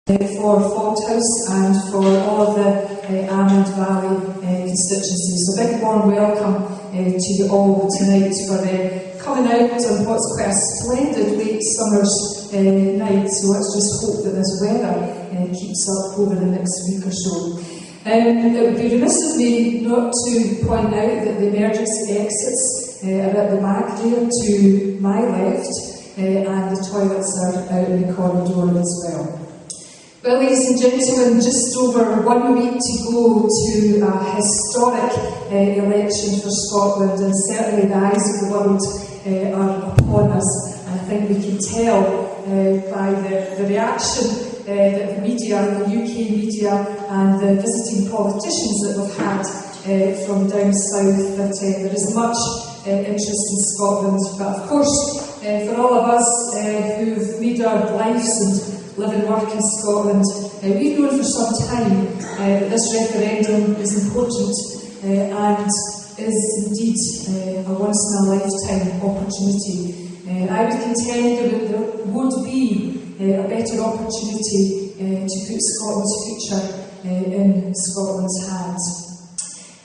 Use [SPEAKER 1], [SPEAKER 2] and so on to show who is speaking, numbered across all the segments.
[SPEAKER 1] for Fauldhouse and for all of the Armand Valley constituencies. So a big warm welcome to you all tonight for coming out on what's quite a splendid late summer's night. So let's just hope that this weather keeps up over the next week or so. It would be remiss of me not to point out that the emergency exits are at the back there to my left, and the toilets are out in the corridor as well. Well, ladies and gentlemen, just over 1 week to go to a historic election for Scotland, and certainly the eyes of the world are upon us. And I think we can tell by the reaction that the media, the UK media, and the visiting politicians that we've had from down south, that there is much interest in Scotland. But of course, for all of us who've made our lives and live and work in Scotland, we've known for some time that this referendum is important and is indeed a once-in-a-lifetime opportunity. I would contend that there would be a better opportunity to put Scotland's future in Scotland's hands.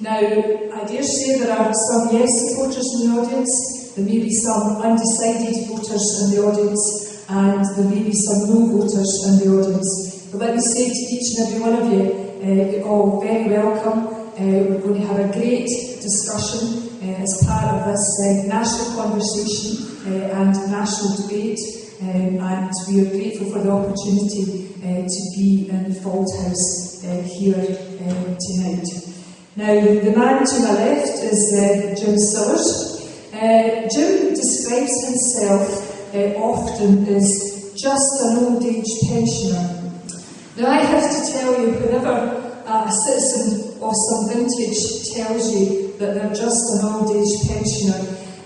[SPEAKER 1] Now, I dare say there are some yes supporters in the audience, there may be some undecided voters in the audience, and there may be some no voters in the audience. But let me say to each and every one of you, you're all very welcome. We're going to have a great discussion as part of this national conversation and national debate, and we are grateful for the opportunity to be in the Fauldhouse here tonight. Now, the man to my left is Jim Sillars. Jim describes himself often as just an old age pensioner. Now, I have to tell you, whenever a citizen of some vintage tells you that they're just an old age pensioner,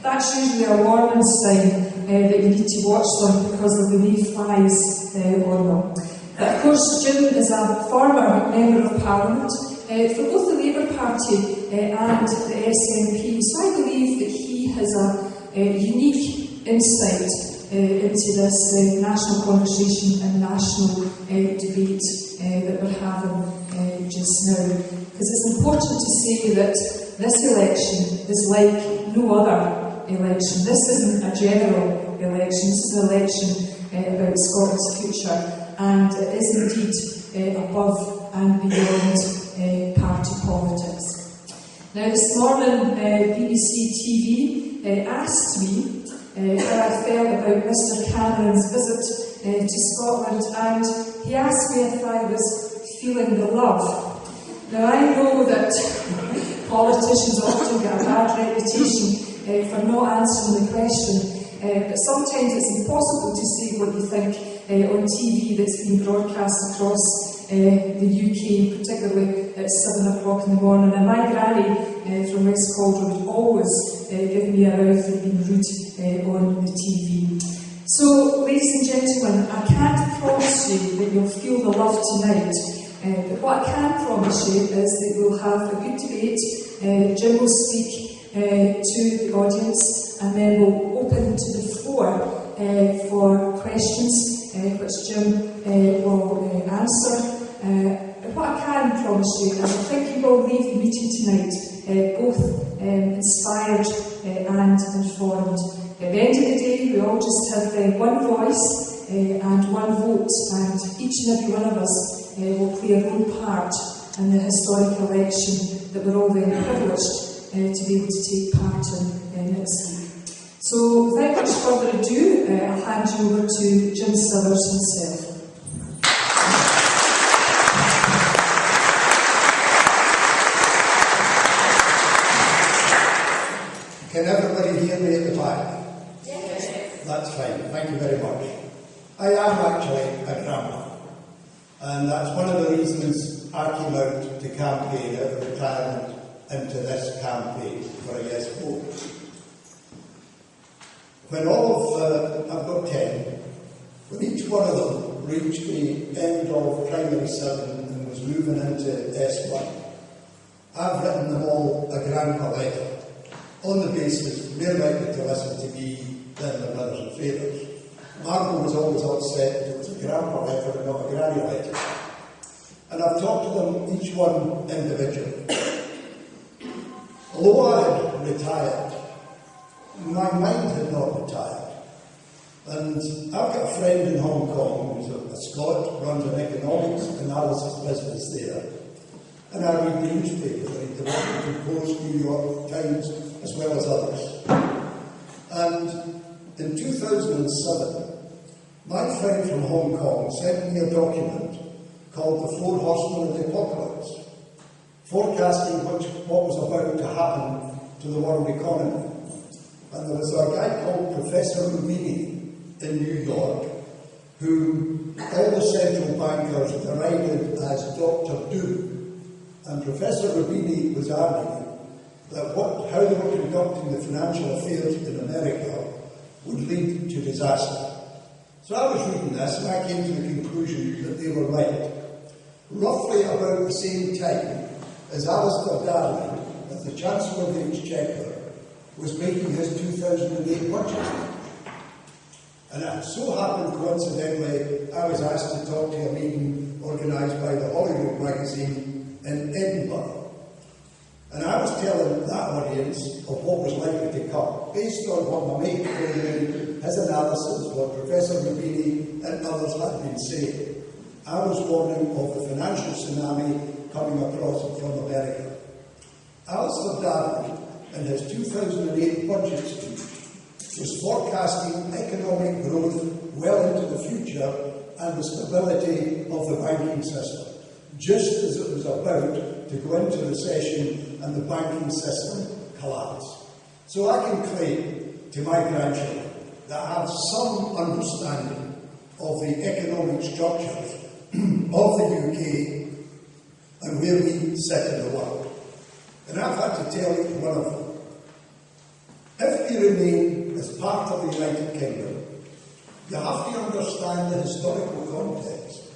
[SPEAKER 1] that's usually a warning sign that you need to watch them because there'll be no flies on them. But of course, Jim is a former Member of Parliament for both the Labour Party and the SNP, so I believe that he has a unique insight into this national conversation and national debate that we're having just now. Because it's important to say that this election is like no other election. This isn't a general election, this is an election about Scotland's future, and it is indeed above and beyond party politics. Now, this morning, BBC TV asked me how I felt about Mr Cameron's visit to Scotland, and he asked me if I was feeling the love. Now, I know that politicians often get a bad reputation for not answering the question, but sometimes it's impossible to say what you think on TV that's been broadcast across the UK, particularly at 7 o'clock in the morning. And my granny from West Calder would always give me a row for being rude on the TV. So, ladies and gentlemen, I can't promise you that you'll feel the love tonight, but what I can promise you is that we'll have a good debate. Jim will speak to the audience, and then we'll open to the floor for questions, which Jim will answer. What I can promise you is I think you will leave the meeting tonight both inspired and informed. At the end of the day, we all just have one voice and one vote, and each and every one of us will play our own part in the historic election that we're all very privileged to be able to take part in next week. So, without much further ado, I'll hand you over to Jim Sillars himself.
[SPEAKER 2] Can everybody hear me at the back? Yes. That's fine, thank you very much. I am actually a grandma, and that's one of the reasons I came out to campaign out of retirement into this campaign for a yes vote. When all of, I've got 10, when each one of them reached the end of primary 7 and was moving into S1, I've written them all a grandma letter, on the basis they're likely to listen to me than their mothers and fathers. Margot was always upset that it was a grandpa letter and not a granny letter. And I've talked to them, each one individually. Although I had retired, my mind had not retired. And I've got a friend in Hong Kong who's a Scot, runs an economics analysis business there. And I read the newspapers, I read the Washington Post, New York Times, as well as others. And in 2007, my friend from Hong Kong sent me a document called The Four Horsemen of the Apocalypse, forecasting what was about to happen to the world economy. And there was a guy called Professor Rubini in New York, who all the central bankers derided as Dr. Doom. And Professor Rubini was arguing that how they were conducting the financial affairs in America would lead to disaster. So I was reading this and I came to the conclusion that they were right. Roughly about the same time as Alistair Darling, as the Chancellor of the Exchequer, was making his 2008 budget. And it so happened, coincidentally, I was asked to talk to a meeting organised by the Hollywood magazine in Edinburgh. And I was telling that audience of what was likely to come, based on what my mate told me, his analysis, what Professor Rubini and others had been saying. I was warning of the financial tsunami coming across from America. Alistair Darling, in his 2008 budget speech, was forecasting economic growth well into the future and the stability of the banking system, just as it was about to go into recession and the banking system collapse. So I can claim to my grandchildren that I have some understanding of the economic structures of the UK and where we sit in the world. And I've had to tell you one of them. If we remain as part of the United Kingdom, you have to understand the historical context.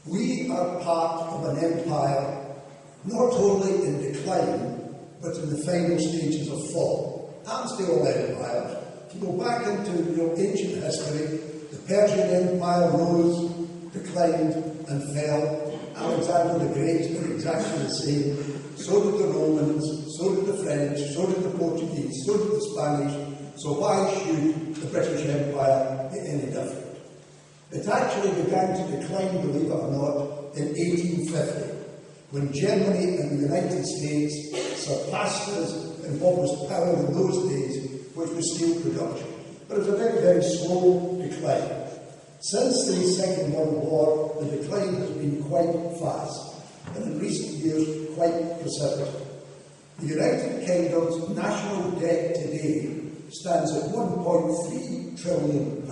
[SPEAKER 2] We are part of an empire not only in decline, but in the final stages of fall. Happens to all empires. If you go back into ancient history, the Persian Empire rose, declined, and fell. Alexander the Great did exactly the same. So did the Romans, so did the French, so did the Portuguese, so did the Spanish. So why should the British Empire be any different? It actually began to decline, believe it or not, in 1850, when Germany and the United States surpassed us in what was power in those days, which was steel production. But it was a very, very slow decline. Since the Second World War, the decline has been quite fast, and in recent years, quite precipitous. The United Kingdom's national debt today stands at £1.3 trillion.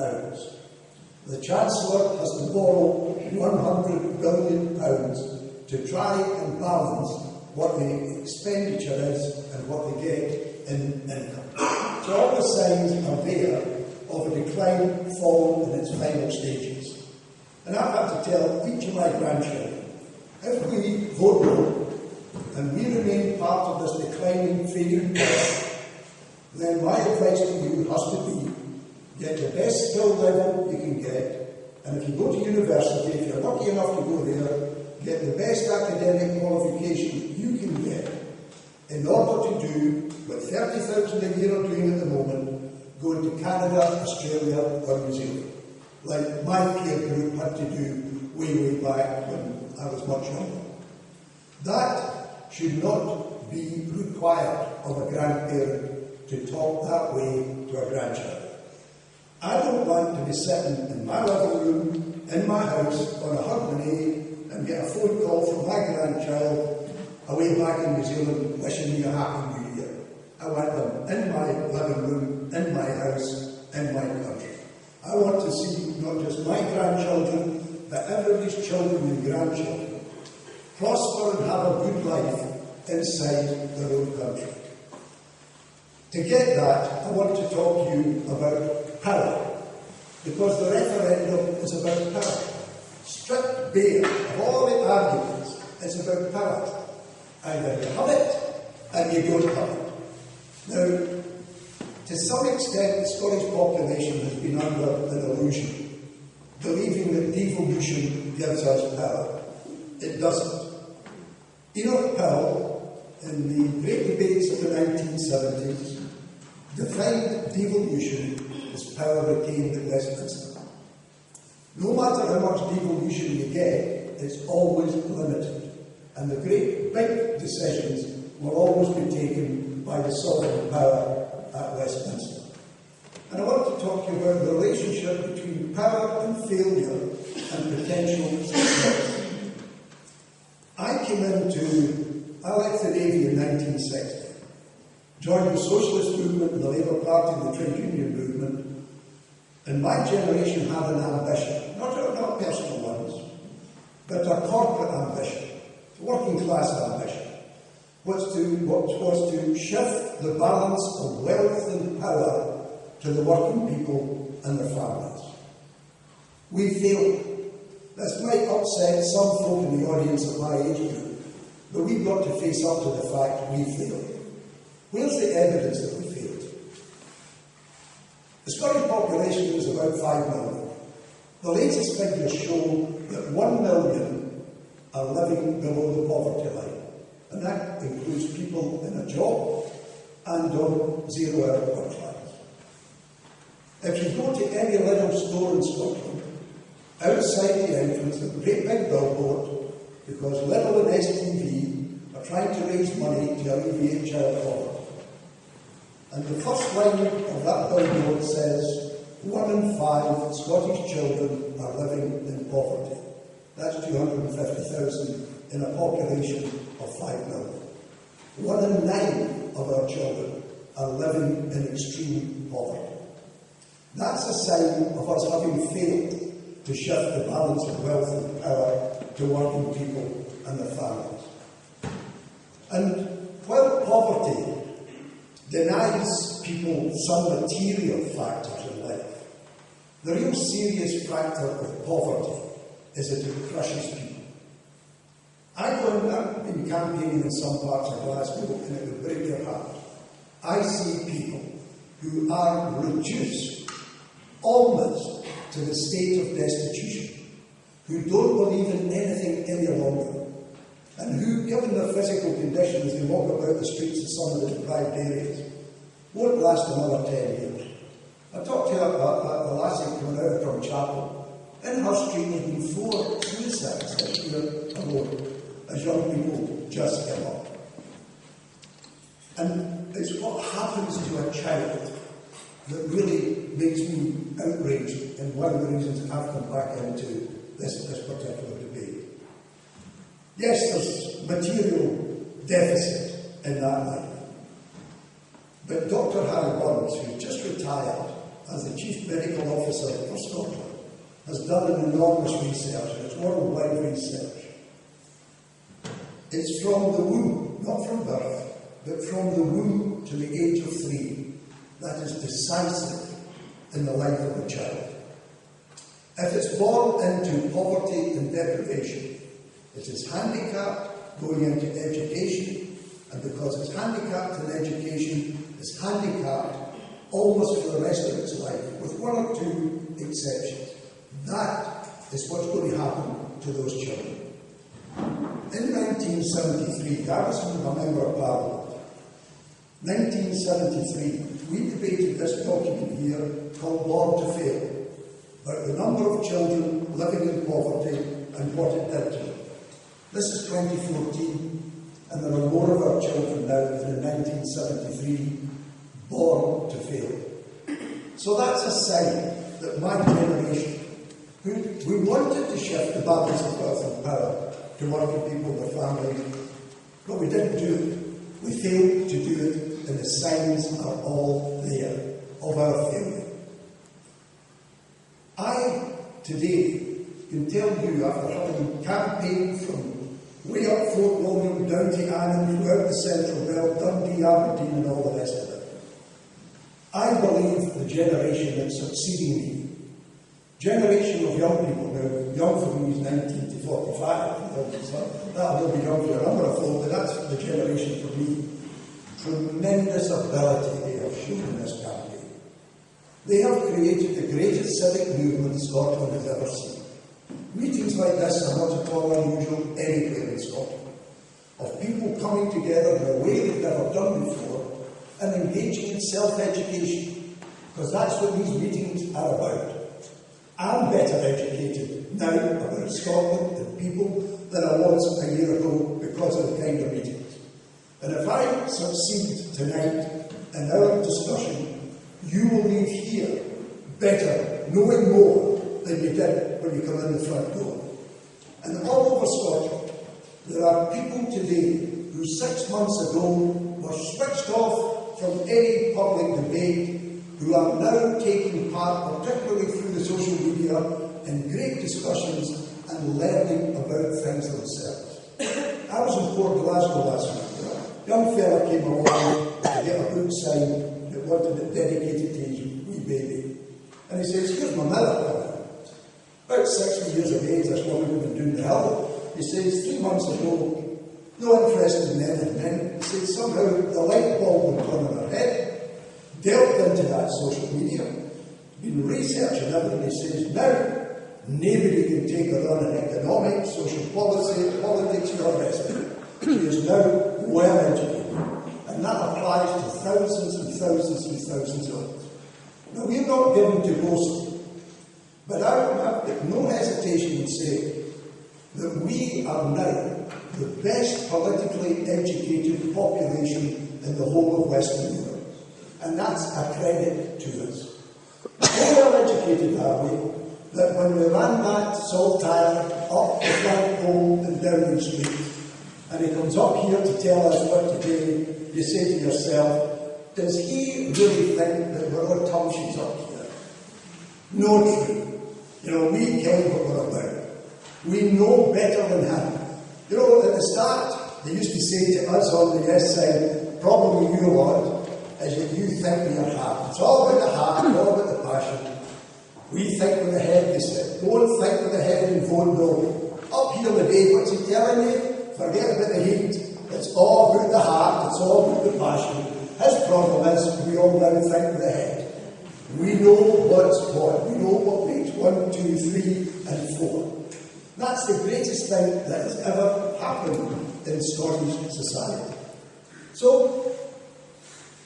[SPEAKER 2] The Chancellor has to borrow £100 billion to try and balance what the expenditure is and what they get in income. So all the signs are there of a decline, fall in its final stages. And I've had to tell each of my grandchildren, if we vote no, and we remain part of this declining fading power, then my advice to you has to be, get the best skill level you can get, and if you go to university, if you're lucky enough to go there, get the best academic qualification you can get in order to do what 30,000 a year are doing at the moment, going to Canada, Australia or New Zealand, like my peer group had to do way back when I was much younger. That should not be required of a grandparent to talk that way to a grandchild. I don't want to be sitting in my living room, in my house, on a holiday and get a phone call from my grandchild away back in New Zealand wishing me a happy new year. I want them in my living room, in my house, in my country. I want to see not just my grandchildren, but everybody's children and grandchildren prosper and have a good life inside their own country. To get that, I want to talk to you about power, because the referendum is about power. Stripped bare of all the arguments, it's about power. Either you have it, and you don't have it. Now, To some extent, the Scottish population has been under an illusion, believing that devolution gives us power. It doesn't. Enoch Powell, in the great debates of the 1970s, defined devolution as power retained at Westminster. No matter how much devolution you get, it's always limited, and the great big decisions will always be taken by the sovereign power at Westminster. And I want to talk to you about the relationship between power and failure and potential success. I left the Navy in 1960, joined the Socialist movement, the Labour Party, and the Trade Union movement, and my generation had an ambition, not personal ones, but a corporate ambition, a working class ambition, which was to shift the balance of wealth and power to the working people and their families. We failed. This might upset some folk in the audience of my age group, but we've got to face up to the fact we failed. Where's the evidence that we failed? The Scottish population is about 5 million. The latest figures show that 1 million are living below the poverty line, and that includes people in a job and on zero-hour work lines. If you go to any little store in Scotland, outside the entrance, a great big billboard, because Lidl and STV are trying to raise money to alleviate child poverty. And the first line of that billboard says, 1 in 5 Scottish children are living in poverty. That's 250,000 in a population of 5 million. 1 in 9 of our children are living in extreme poverty. That's a sign of us having failed to shift the balance of wealth and power to working people and their families. And while poverty denies people some material factors in life, the real serious factor of poverty is that it crushes people. I've been campaigning in some parts of Glasgow, and it would break your heart. I see people who are reduced almost to the state of destitution, who don't believe in anything any longer, and who, given their physical condition as they walk about the streets of some of the deprived areas, won't last another 10 years. I talked to a lassie coming out from chapel. In her street there have been 4 suicides this year alone, as young people just give up. And it's what happens to a child that really makes me outraged, and one of the reasons I've come back into this particular debate. Yes, there's material deficit in that life. But Dr. Harry Burns, who's just retired as the Chief Medical Officer for Scotland, has done an enormous research, and it's worldwide research. It's from the womb, not from birth, but from the womb to the age of 3. That is decisive in the life of a child. If it's born into poverty and deprivation, it is handicapped going into education, and because it's handicapped in education, it's handicapped almost for the rest of its life, with 1 or 2 exceptions. That is what's going to happen to those children. In 1973, I was a member of Parliament. 1973, we debated this document here called Born to Fail, about the number of children living in poverty and what it did to them. This is 2014, and there are more of our children now than in 1973 born to fail. So that's a sign that my generation, we wanted to shift the balance of wealth and power to working people and their families, but we didn't do it. We failed to do it, and the signs are all there of our failure. I, today, can tell you, after having campaigned from way up Fort William, down to Annan, throughout the Central Belt, Dundee, Aberdeen, and all the rest of it, I believe the generation that's succeeding me, generation of young people, now young for me is 19 to 45, that will be young for a number of folk, but that's the generation for me. tremendous ability they have shown in this campaign. They have created the greatest civic movement Scotland has ever seen. Meetings like this are not at all unusual anywhere in Scotland, of people coming together in a way they've never done before and engaging in self-education, because that's what these meetings are about. I'm better educated now about Scotland and people than I was a year ago because of the kind of meetings. And if I succeed tonight in our discussion, you will leave here better, knowing more than you did when you come in the front door. And all over Scotland, there are people today who 6 months ago were switched off from any public debate, who are now taking part, particularly through the social media, in great discussions and learning about things themselves. I was in Port Glasgow last week. A young fella came along to get a book signed that wanted it dedicated to his wee baby. And he says, "Here's my mother." About 60 years of age, this woman had been doing the hell. He says, 3 months ago, no interest in men and men. He says, somehow the light bulb went on in her head. Delved into that social media, been researching everything. He says, now, nobody can take a run in economics, social policy, politics, or the rest of it. He is now well educated. And that applies to thousands and thousands and thousands of us. Now, we're not given to boasting, but I would have no hesitation in saying that we are now the best politically educated population in the whole of Western Europe. And that's a credit to us. So well educated are we, that when we ran that saltire up the flagpole and down the street, and he comes up here to tell us what to do, you say to yourself, does he really think that we're all tumshes up here? No true. You know, we care what we're about. We know better than him. You know, at the start, they used to say to us on the yes side, probably you lot, is that you think with your heart. It's all about the heart, it's all about the passion. We think with the head, they said. Don't think with the head and vote no. Up here today, what's he telling you? Forget about the heat. It's all about the heart, it's all about the passion. His problem is, we all now think with the head. We know what's what. We know what makes 1, 2, 3, and 4. That's the greatest thing that has ever happened in Scottish society. So,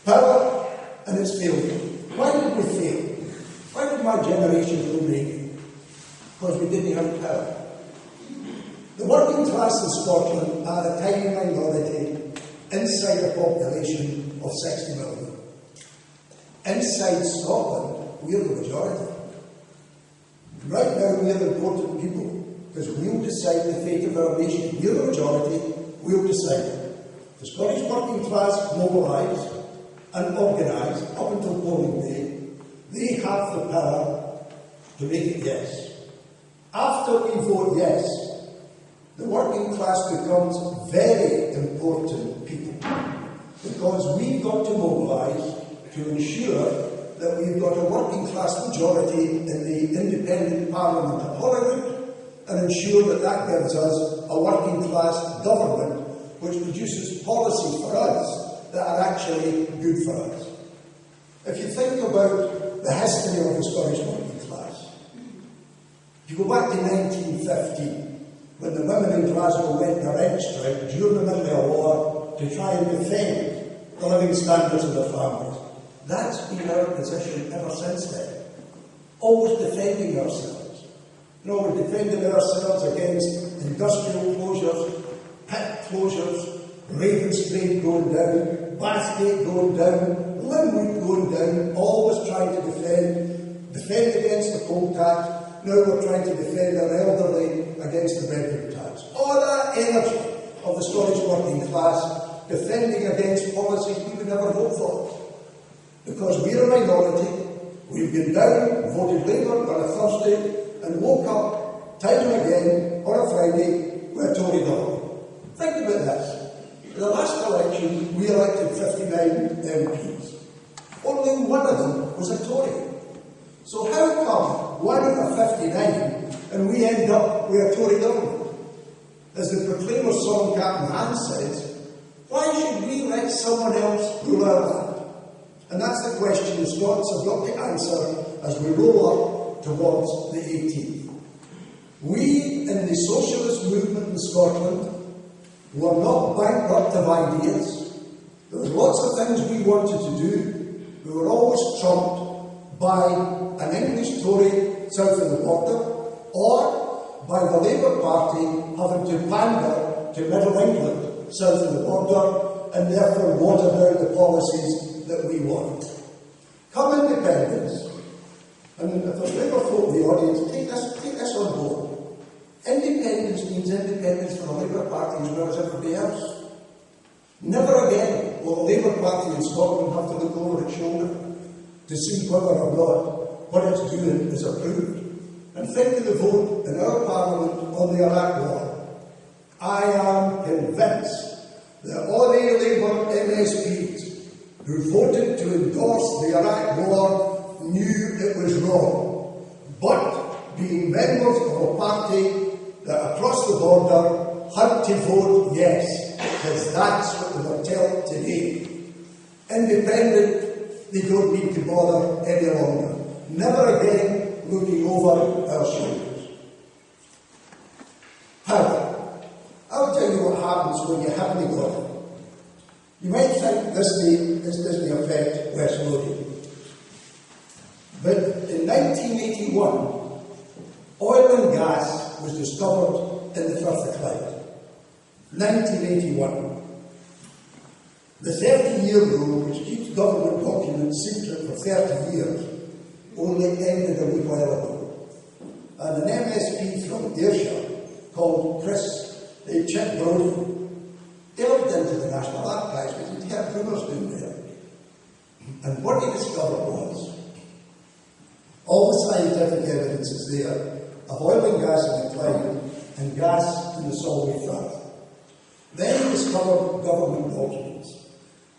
[SPEAKER 2] power and its failure. Why did we fail? Why did my generation go naked? Because we didn't have power. The working class in Scotland are a tiny minority inside a population of 60 million. Inside Scotland, we're the majority. Right now, we're the important people, because we'll decide the fate of our nation. We're the majority, we'll decide it. The Scottish working class mobilise and organise up until polling day. They have the power to make it yes. After we vote yes, the working class becomes very important people, because we've got to mobilise to ensure that we've got a working class majority in the independent Parliament of Holyrood, and ensure that that gives us a working class government which produces policies for us that are actually good for us. If you think about the history of the Scottish working class, if you go back to 1915, when the women in Glasgow went on a rent strike during the middle of the war to try and defend the living standards of their families, that's been our position ever since then. Always defending ourselves. You know, we're defending ourselves against industrial closures, pit closures, Ravenscraig going down, Bathgate going down, Linwood going down, always trying to defend against the coal tax. Now we're trying to defend our elderly against the bedroom tax. All that energy of the Scottish working class defending against policies we would never vote for. Because we're a minority, we've been down, voted Labour on a Thursday, and woke up time and again on a Friday with a Tory government. Think about this. In the last election, we elected 59 MPs. Only one of them was a Tory. So how come 1 out of 59 and we end up with a Tory government? As the Proclaimer's song Captain Hans says, Why should we let someone else rule our land? And that's the question the Scots have got to answer as we roll up towards the 18th. We in the socialist movement in Scotland were not bankrupt of ideas. There were lots of things we wanted to do. We were always trumped by an English Tory south of the border, or by the Labour Party having to pander to Middle England south of the border, and therefore water down the policies that we want. Come independence, and if there's Labour folk in the audience, take this on board. Independence means independence for the Labour Party as well as everybody else. Never again will the Labour Party in Scotland have to look over its shoulder to see whether or not what it's doing is approved. And think of the vote in our Parliament on the Iraq War. I am convinced that all the Labour MSPs who voted to endorse the Iraq War knew it was wrong. But being members of a party that across the border had to vote yes, because that's what they were told today. Independent, they don't need to bother any longer. Never again looking over our shoulders. However, I'll tell you what happens when you haven't got it. You might think this doesn't affect West Lothian. But in 1981, oil and gas was discovered in the Firth of Clyde. 1981. The 30-year rule, which keeps government documents secret for 30 years, only ended a wee while ago. And an MSP from Ayrshire called Chick Brody delved into the National Archives because he'd heard rumours down there. And what he discovered was all the scientific evidence is there of oil and gas in the Clyde and gas in the Solway Firth. Then he discovered government documents.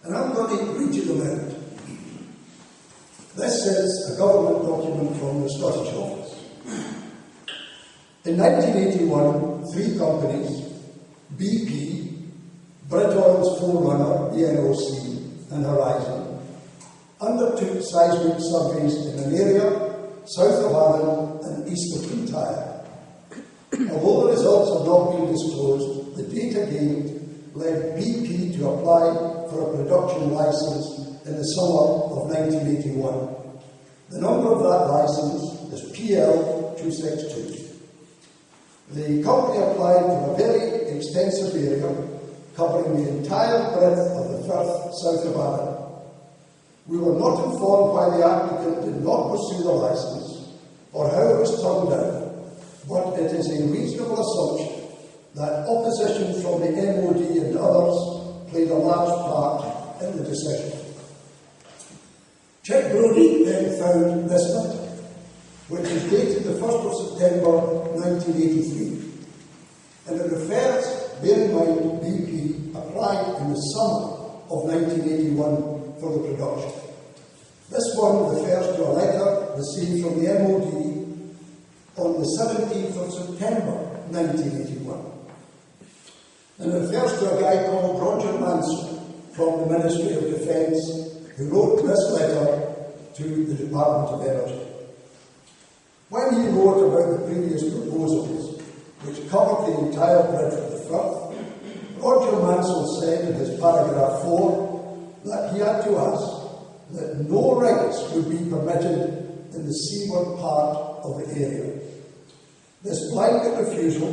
[SPEAKER 2] And I'm going to read you them out. This is a government document from the Scottish Office. In 1981, three companies, BP, Britoil's forerunner, ENOC, and Horizon, undertook seismic surveys in an area south of Arran and east of Kintyre. Although the results have not been disclosed, the data gained led BP to apply for a production licence in the summer of 1981. The number of that licence is PL 262. The company applied for a very extensive area covering the entire breadth of the Firth south of Arran. We were not informed why the applicant did not pursue the licence or how it was turned down, but it is a reasonable assumption that opposition from the MOD and others played a large part in the decision. Chick Brody then found this letter, which is dated the 1st of September 1983, and it refers, bear in mind, BP applied in the summer of 1981 for the production. This one refers to a letter received from the MOD on the 17th of September 1981. And it refers to a guy called Roger Manson from the Ministry of Defence who wrote this letter to the Department of Energy. When he wrote about the previous proposals, which covered the entire breadth of the Firth, Roger Mansell said in his paragraph 4 that he had to ask that no rights would be permitted in the seaward part of the area. This blanket refusal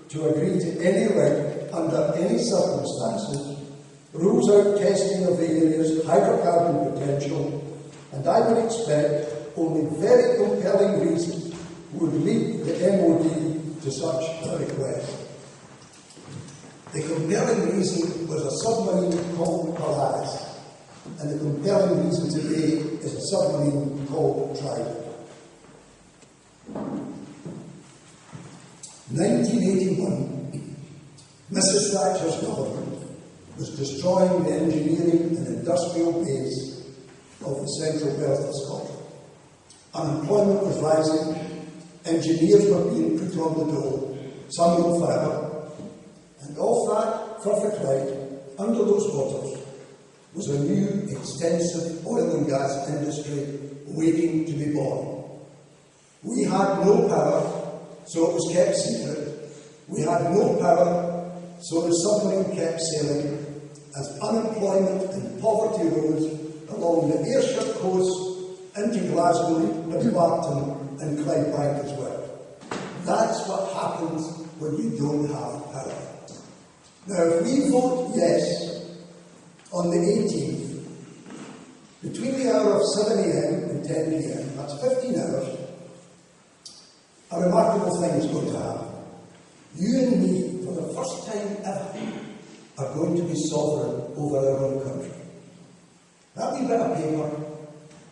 [SPEAKER 2] to agree to any right under any circumstances rules out testing of the area's hydrocarbon potential, and I would expect only very compelling reasons would lead the MOD to such a request. The compelling reason was a submarine called Polaris, and the compelling reason today is a submarine called Trident. 1981, Mrs. Thatcher's government was destroying the engineering and industrial base of the central belt of Scotland. Unemployment was rising, engineers were being put on the dole, some of them forever, and off that Firth of Clyde, under those waters was a new extensive oil and gas industry waiting to be born. We had no power, so it was kept secret. We had no power, so the submarine kept sailing, as unemployment and poverty rose along the Ayrshire coast into Glasgow, Dumbarton and Clydebank as well. That's what happens when you don't have power. Now, if we vote yes on the 18th, between the hour of 7 a.m. and 10 p.m, that's 15 hours, a remarkable thing is going to happen. You and me, for the first time ever, are going to be sovereign over our own country. That wee bit of paper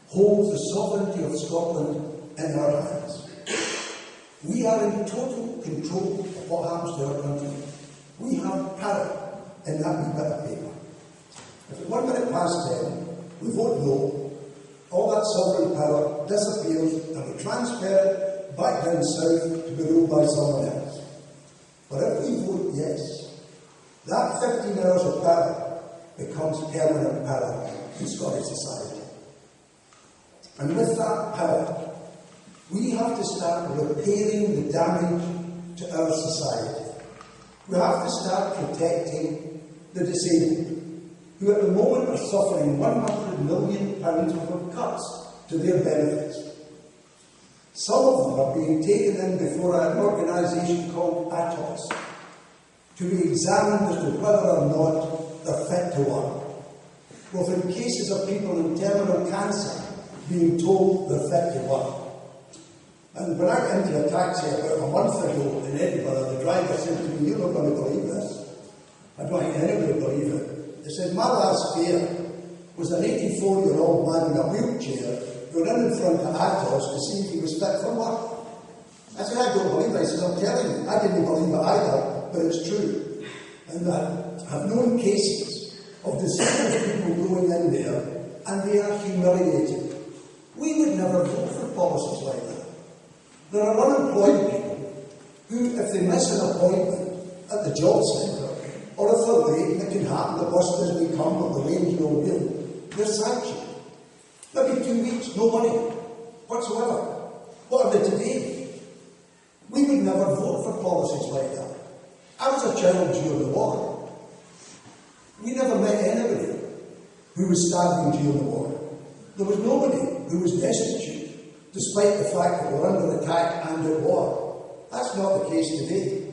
[SPEAKER 2] holds the sovereignty of Scotland in our hands. We are in total control of what happens to our country. We have power in that wee bit of paper. If at 1 minute past 10 we vote no, all that sovereign power disappears and we transfer it back down south to be ruled by someone else. But if we vote yes, that 15 hours of power becomes permanent power in Scottish society. And with that power, we have to start repairing the damage to our society. We have to start protecting the disabled, who at the moment are suffering £100 million worth of cuts to their benefits. Some of them are being taken in before an organisation called ATOS to be examined as to whether or not they're fit to work. Well, in cases of people in terminal cancer being told they're fit to work. And when I got into a taxi about a month ago in Edinburgh, the driver said to me, "You're not going to believe this." I don't think anybody will believe it. He said, "My last fare was an 84-year-old man in a wheelchair going in front of Atos to see if he was fit for work." I said, "I don't believe it." He said, "I'm telling you, I didn't believe it either, but it's true." And I've known cases of disabled people going in there and they are humiliated. We would never vote for policies like that. There are unemployed people who, if they miss an appointment at the job centre, or if they're late, it can happen, the bus doesn't come or the rain's no real, they're sanctioned. Maybe 2 weeks, no money whatsoever. What are they today? We would never vote for policies like that. I was a child during the war. We never met anybody who was starving during the war. There was nobody who was destitute, despite the fact that we're under attack and at war. That's not the case today.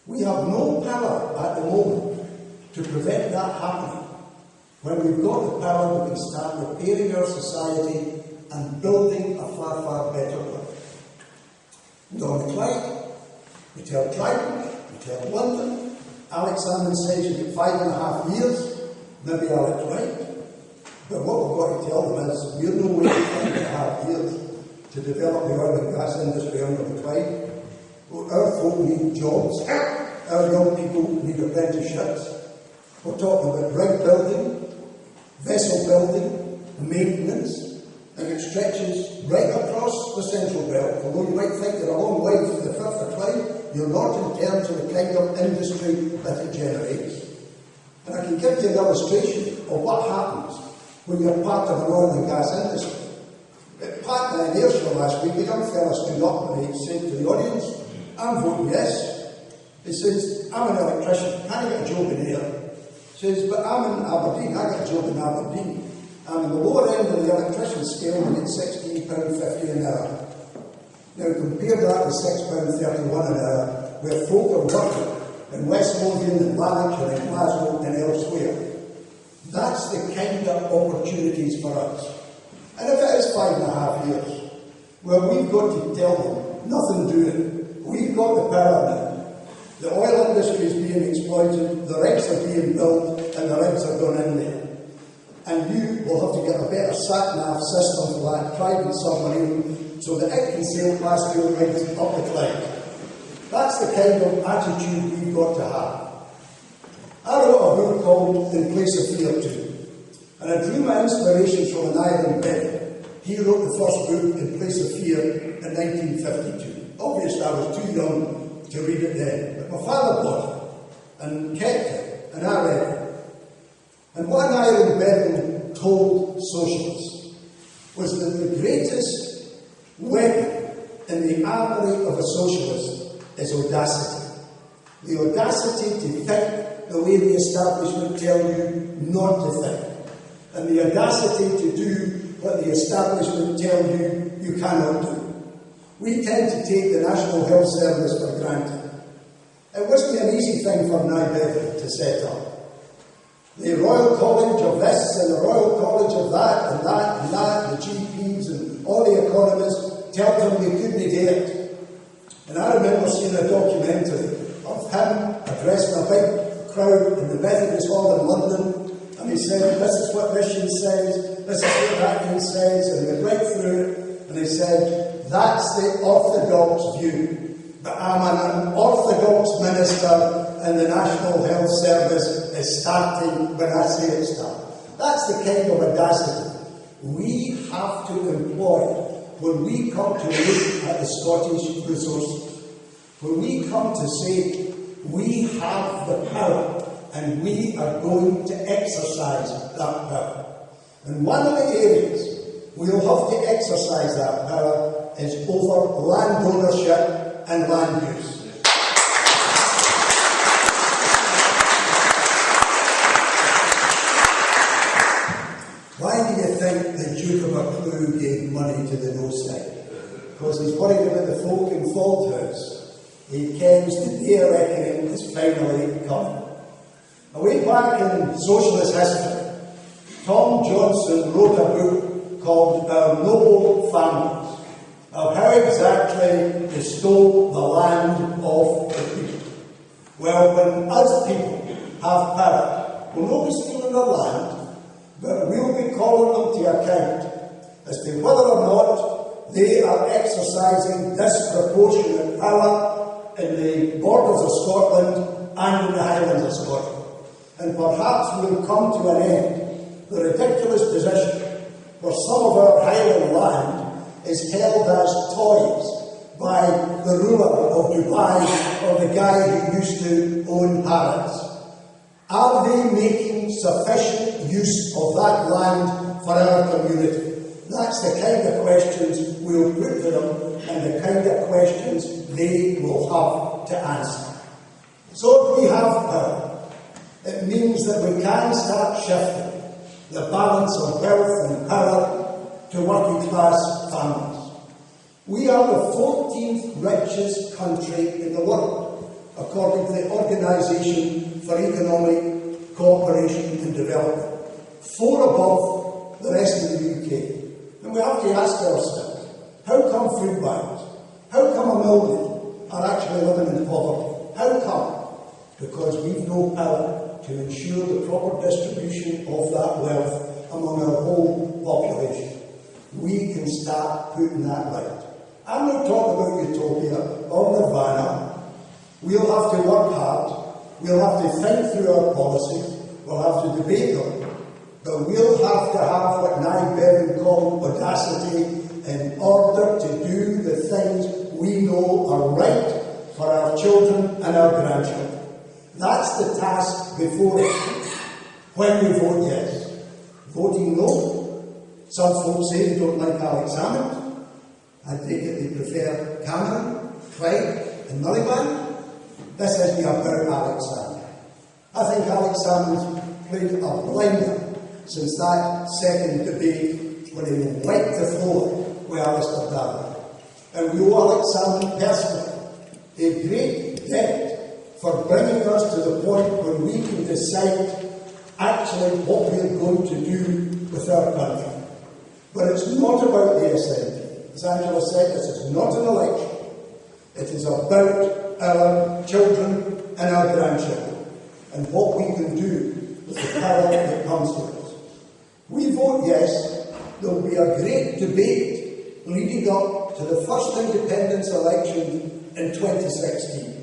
[SPEAKER 2] We have no power at the moment to prevent that happening. When we've got the power, we can start repairing our society and building a far, far better one. And on Clyde, we tell Trident, we tell London. Alex Salmon says you've got 5.5 years. Maybe Alex right. But what we've got to tell them is we're no way 5.5 years to develop the oil and gas industry under the Clyde. Our folk need jobs. Our young people need apprenticeships. We're talking about rig building, vessel building, maintenance, and it stretches right across the Central Belt. Although you might think you're a long way from the Firth of Clyde, you're not in terms of the kind of industry that it generates. And I can give you an illustration of what happens when you're part of an oil and gas industry. At Patna in Ayrshire last week, the young fella stood up and he said to the audience, "I'm voting yes." He says, "I'm an electrician, can I get a job in here?" He says, "But I'm in Aberdeen, I get a job in Aberdeen. I'm in the lower end of the electrician scale and it's £16.50 an hour." Now compare that with £6.31 an hour, where folk are working in West Lothian and Lanark and in Glasgow and elsewhere. That's the kind of opportunities for us. And if it is 5.5 years, well, we've got to tell them, nothing doing. We've got the power now. The oil industry is being exploited, the rigs are being built, and the rigs are going in there. And you will have to get a better sat-nav system for that Trident submarine so that it can sail past your rigs up the Clyde. That's the kind of attitude we've got to have. I wrote a book called In Place of Fear 2, and I drew my inspirations from an Iron Ben. He wrote the first book, In Place of Fear, in 1952. Obviously, I was too young to read it then, but my father bought it and kept it and I read it. And what Iron Bevan told socialists was that the greatest weapon in the armory of a socialist is audacity. The audacity to think the way the establishment tell you not to think. And the audacity to do what the establishment tell you you cannot do. We tend to take the National Health Service for granted. It wasn't an easy thing for Bevan to set up. The Royal College of this and the Royal College of that and that and that, the GPs and all the economists tell them they couldn't do it. And I remember seeing a documentary of him addressing a big crowd in the Methodist Hall in London, and he said, this is what mission says, this is what that says, and he went right through it, and he said, that's the orthodox view, but I'm an orthodox minister, and the National Health Service is starting when I say it starts. That's the kind of audacity we have to employ when we come to look at the Scottish resources. When we come to say, we have the power, and we are going to exercise that power. And one of the areas we'll have to exercise that power is over land ownership and land use. Why do you think the Duke of Buccleuch gave money to the no side? Because he's worried about the folk in Fauldhouse. He kens the day of reckoning is finally coming. Way back in socialist history, Tom Johnson wrote a book called Our Noble Families, of how exactly they stole the land of the people. Well, when us people have power, we'll not be stealing their land, but we'll be calling them to account as to whether or not they are exercising disproportionate power in the borders of Scotland and in the Highlands of Scotland. And perhaps we'll come to an end the ridiculous position where some of our Highland land is held as toys by the ruler of Dubai or the guy who used to own Harrods. Are they making sufficient use of that land for our community? That's the kind of questions we'll put to them and the kind of questions they will have to answer. So if we have power, it means that we can start shifting the balance of wealth and power to working class families. We are the 14th richest country in the world, according to the Organisation for Economic Cooperation and Development, 4 above the rest of the UK. And we have to ask ourselves, how come food banks, how come 1 million are actually living in poverty? How come? Because we've no power to ensure the proper distribution of that wealth among our whole population. We can start putting that right. I'm not talking about utopia or nirvana. We'll have to work hard. We'll have to think through our policies. We'll have to debate them. But we'll have to have what Bevan called audacity in order to do the things we know are right for our children and our grandchildren. That's the task before us when we vote yes. Voting no, some folks say they don't like Alex Salmond. I take it they prefer Cameron, Clyde and Mulligan. This isn't about Alex Salmond. I think Alex Salmond's played a blinder since that second debate when he wiped the floor with Alistair Darling. And we owe Alex Salmond personally a great debt for bringing us to the point where we can decide actually what we're going to do with our country. But it's not about the SNP. As Angela said, this is not an election. It is about our children and our grandchildren and what we can do with the power that comes to us. We vote yes, there will be a great debate leading up to the first independence election in 2016.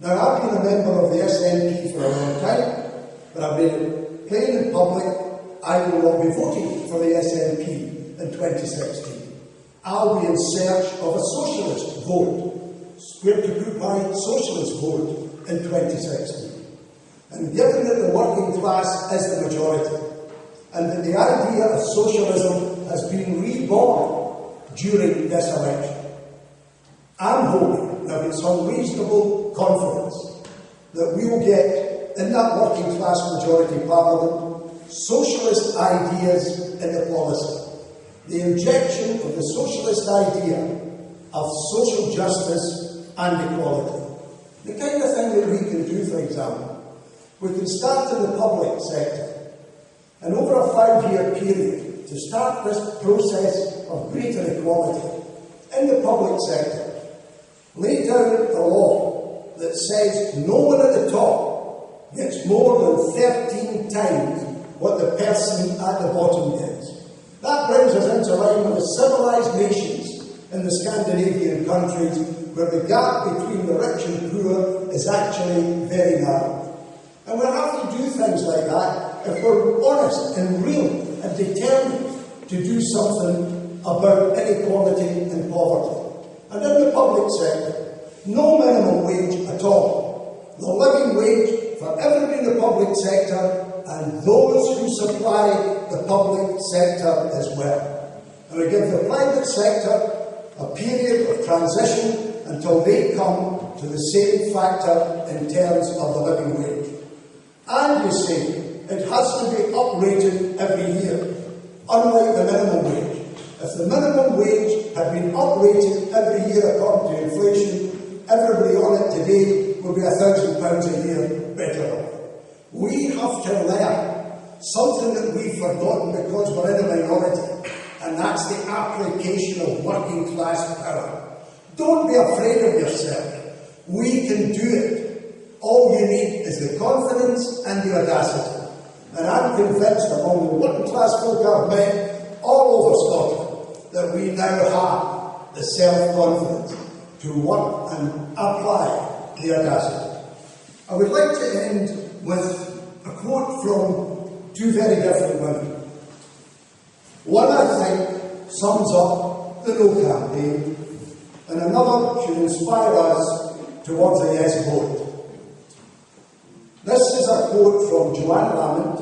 [SPEAKER 2] Now, I've been a member of the SNP for a long time, but I've been playing in public. I will not be voting for the SNP in 2016. I'll be in search of a socialist vote, square to group by socialist vote in 2016. And given that the working class is the majority, and that the idea of socialism has been reborn during this election, I'm hoping that with some reasonable confidence that we will get in that working class majority parliament socialist ideas in the policy, the injection of the socialist idea of social justice and equality. The kind of thing that we can do, for example, we can start in the public sector, and over a 5-year period, to start this process of greater equality in the public sector, lay down a law that says no one at the top gets more than 13 times what the person at the bottom gets. That brings us into line with the civilised nations in the Scandinavian countries, where the gap between the rich and poor is actually very narrow. And we have to do things like that if we're honest and real and determined to do something about inequality and poverty. And in the public sector, no minimum wage at all. The living wage for everybody in the public sector and those who supply the public sector as well. And we give the private sector a period of transition until they come to the same factor in terms of the living wage. And you see, it has to be uprated every year, unlike the minimum wage. If the minimum wage had been uprated every year according to inflation, everybody on it today would be £1,000 a year better off. We have to learn something that we've forgotten because we're in a minority, and that's the application of working class power. Don't be afraid of yourself. We can do it. All you need is the confidence and the audacity. And I'm convinced among the working class folk I've met all over Scotland that we now have the self-confidence to work and apply the audacity. I would like to end with a quote from two very different women. One, I think, sums up the No campaign, and another should inspire us towards a yes vote. This is a quote from Joanne Lamont,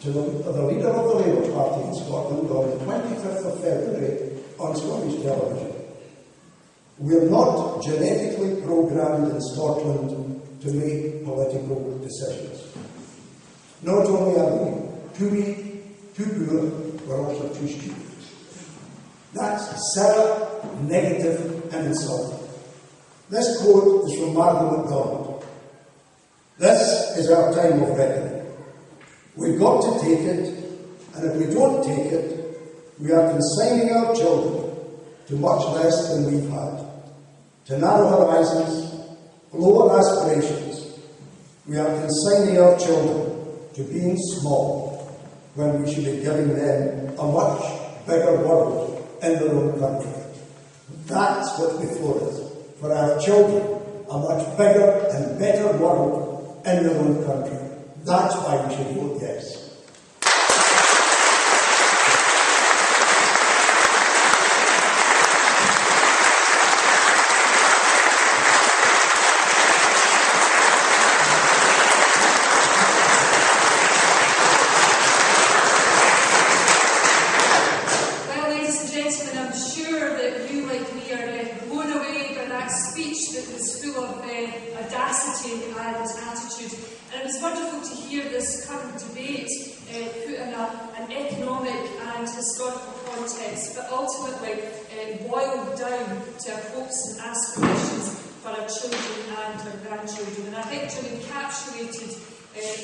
[SPEAKER 2] to the leader of the Labour Party in Scotland, on the 25th of February on Scottish television. We're not genetically programmed in Scotland to make political decisions. Not only are we too weak, too poor, we're also too stupid. That's sour, negative, and insulting. This quote is from Margaret MacDonald. This is our time of reckoning. We've got to take it, and if we don't take it, we are consigning our children to much less than we've had, to narrow horizons, lower aspirations. We are consigning our children to being small when we should be giving them a much bigger world in their own country. That's what's before us. For our children, a much bigger and better world in their own country. That's why we should vote yes.
[SPEAKER 1] Well, ladies and gentlemen, I'm sure that you, like me, are blown away by that speech that was full of audacity and attitude. And it was wonderful to hear this current debate put in an economic and historical context, but ultimately boiled down to our hopes and aspirations for our children and our grandchildren. And I think Jim encapsulated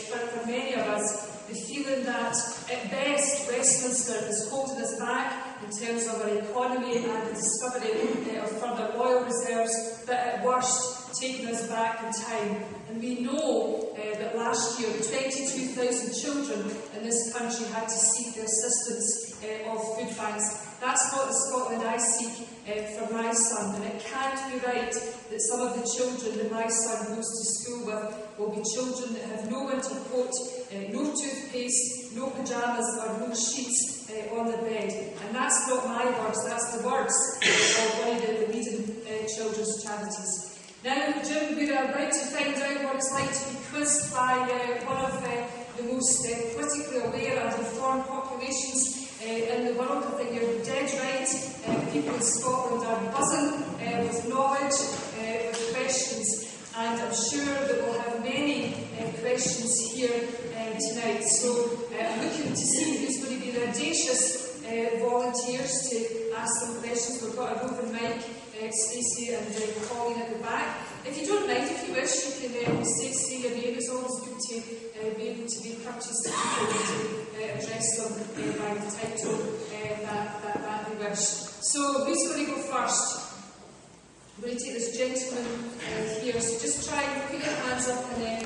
[SPEAKER 1] for many of us the feeling that at best Westminster is holding us back in terms of our economy and the discovery of further oil reserves, but at worst taking us back in time. And we know that last year 22,000 children in this country had to seek the assistance of food banks. That's not the Scotland I seek for my son, and it can't be right that some of the children that my son goes to school with will be children that have no winter coat, no toothpaste, no pyjamas or no sheets on the bed. And that's not my words, that's the words of one of the leading children's charities. Now, Jim, we are about to find find out what it's like to be quizzed by one of the most politically aware and informed populations in the world. I think you're dead right. People in Scotland are buzzing with knowledge, with questions, and I'm sure that we'll have many questions here tonight. So I'm looking to see who's going to be the audacious volunteers to ask them questions. We've got a roving mic, Stacey and Colleen at the back. If you don't mind, if you wish, you can say your name. It's always good to be able to be courteous to people to address them by the title that they wish. So who's going to go first? I'm going to take this gentleman here. So just try and put your hands up and then